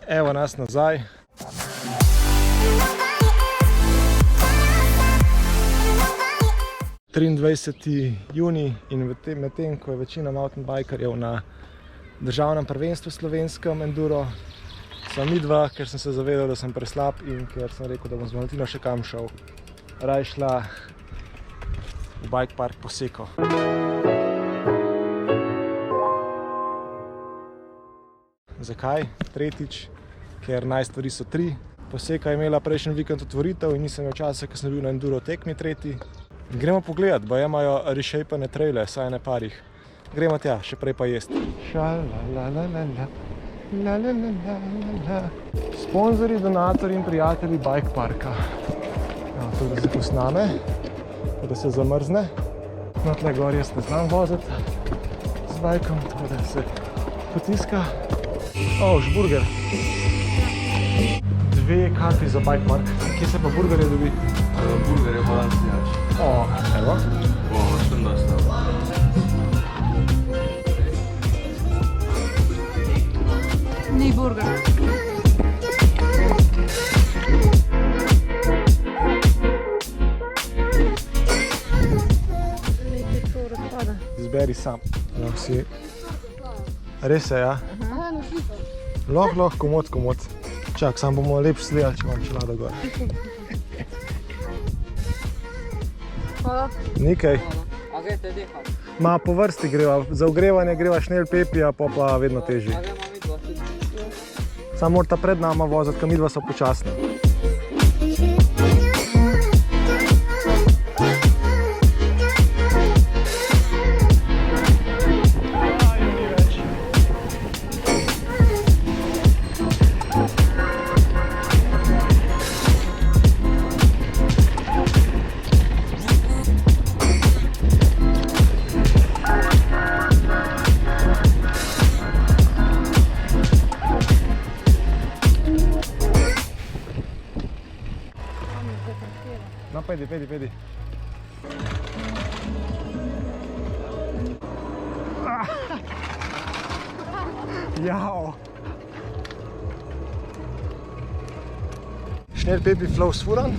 Evo nas nazaj. Junij in medtem, ko je večina mountainbikerjev na državnem prvenstvu slovenskem enduro, sem midva, ker sem se zavedal, da sem preslab in ker sem rekel, da bom z Valentino še kam šel, raj šla v bike park Poseko. Zakaj? Tretjič, ker stvari so tri. Poseka je imela prejšnji vikend otvoritev in nisem imel časa, ker sem bil na enduro tekmi tretji. Gremo pogledat, baje imajo reshapene traile, saj ne parih. Gremo tja, še prej pa jest. Sponzorji, donatorji in prijatelji bike parka. To da se posname, da se zamrzne. No, tle gor jaz ne znam voziti z bajkom, tako da se potiska. Burger. 2 karti za bike park. Kje se pa burgerje dobi? Burger je balansijač. Evo. Što dosta. Ni burger. Izberi sam. Lahko si... Res je, ja? Lahko, komod. Čak, sam bomo lepši sledali, če imam čelado gor. Hvala. Nikaj. A greste dihati? Ma, po vrsti greva. Za ogrevanje greva šnel pepija, pa vedno težji. A gremo midva tudi. Samo morata pred nama voziti, ker midva so počasna. No, pedi. Jao. Šnel pepi flow sfuran.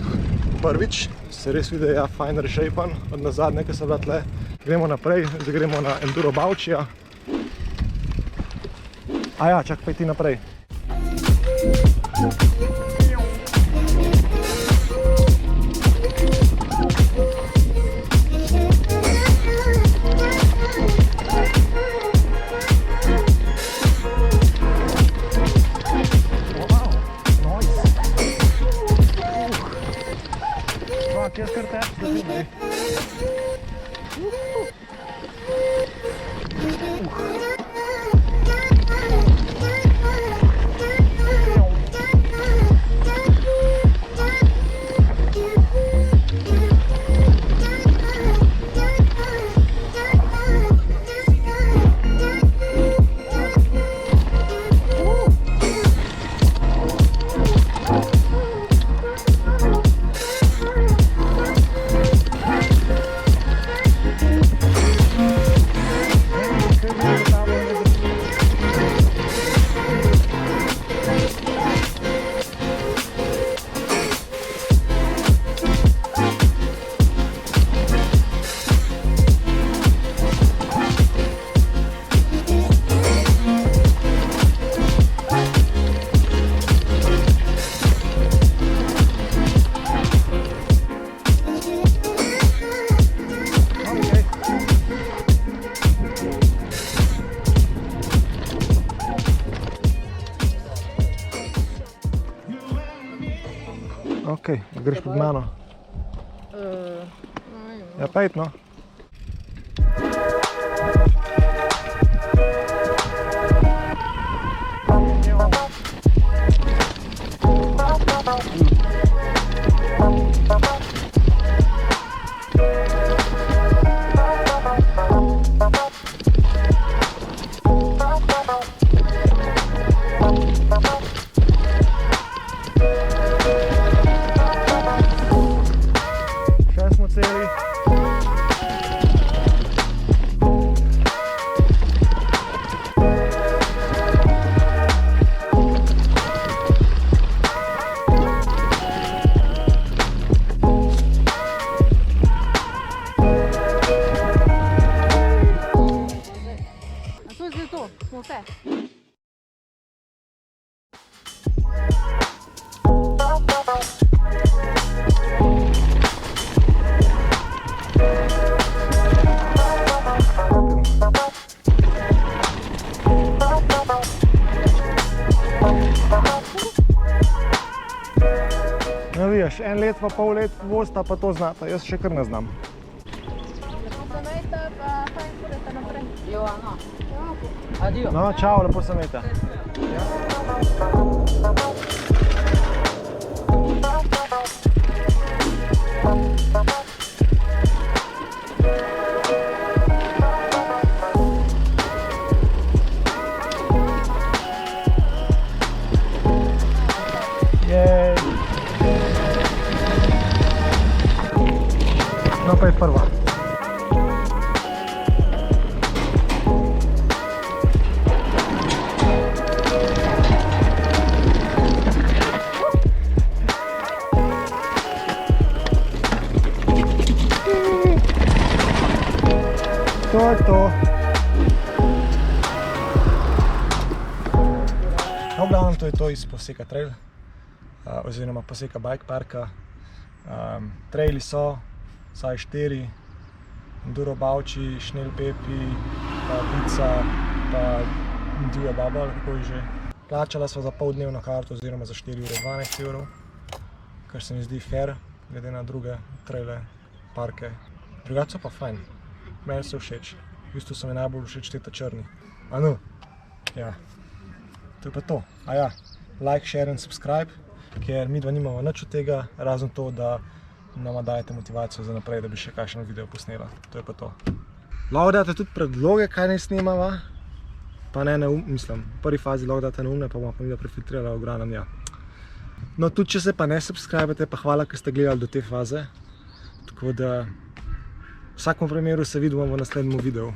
Prvič se res vidi, ja, fajn reshapan od nazadnje, ki so bila tle. Gremo naprej, zdaj gremo na Enduro Bavčija. Aja, čak pa ti naprej. Jaz kar te zazimaj. Ok, greš pod mano. Ja, pejt, no. Še smo celi. vidiš, 1 let pa pol let vozita pa to znata, jaz še kar ne znam. Lepo se imejte, pa fajn hodite naprej. Jo, no. Adio. No, čau, lepo se imejte. Jej. No pa je prva. To je to. No, v glavnem to je to iz Poseka trail, oziroma Poseka bike parka. Traili so, vsaj 4, Enduro Bavči, Šnel Pepi, pa Bica, pa Divja baba, ali kako je že. Plačala sva za poldnevno karto oziroma za 4 ure 12 evrov, kar se mi zdi fair, glede na druge traile, parke. Drugače so pa fajn. Meni so všeč. V bistvu so mi najbolj všeč te črni. A no, ja. To je pa to. A ja, like, share and subscribe, ker mi dva nimamo nič od tega, razen to, da nama dajete motivacijo za naprej, da bi še kakšen video posnela. To je pa to. Lahko date tudi predloge, kaj naj snemava, pa ne mislim, v prvi fazi lahko date neumne, pa bomo pa mi da prefiltrirala v glavnem, ja. No, tudi če se pa ne subscribete, pa hvala, ker ste gledali do te faze. Tako da v vsakem primeru se vidimo v naslednjem videu.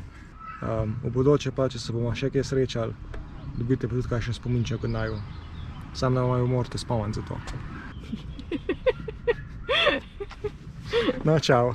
V bodoče pa, če se bomo še kje srečali, dobite pa tudi kakšen spominček od naju. Sam ne vam morate spomniti za to. No, čau.